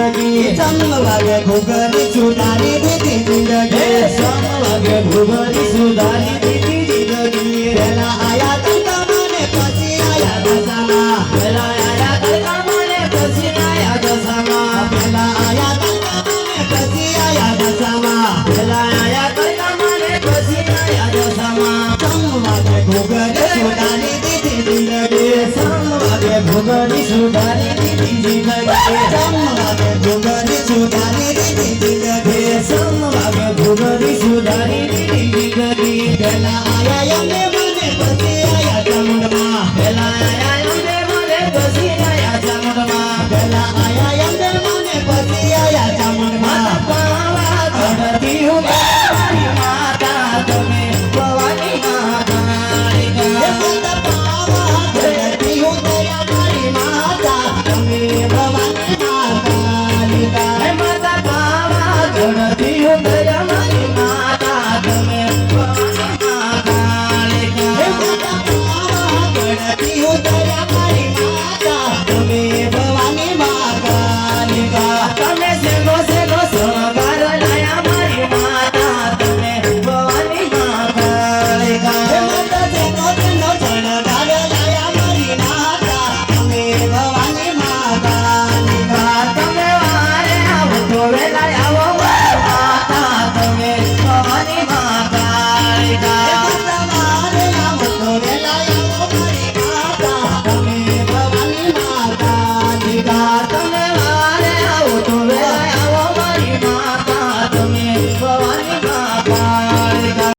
જિંદગી સમવાગે ઘૂઘરી સુધારી દીધી જિંદગી સમવાગે ઘૂઘરી સુધારી દીધી જિંદગી પેલા આયા તડકામાં ને પછી આયા દશામાં પેલા આયા તડકામાં ને પછી આયા દશામાં પેલા આયા તડકામાં ને પછી આયા દશામાં પેલા આયા તડકામાં ને પછી આયા દશામાં સમવાગે ઘૂઘરી સુધારી દીધી જિંદગી સમવાગે ઘૂઘરી સુધારી દીધી જિંદગી સમવાગે ઘૂઘરી સુધારી દીધી જિંદગી સમવાગે ઘૂઘરી સુધારી દીધી જિંદગી પેલા આયા અમે મને પછી આયા ચામુંડમાં પેલા આયા અમે મને પછી આયા ચામુંડમાં પેલા આયા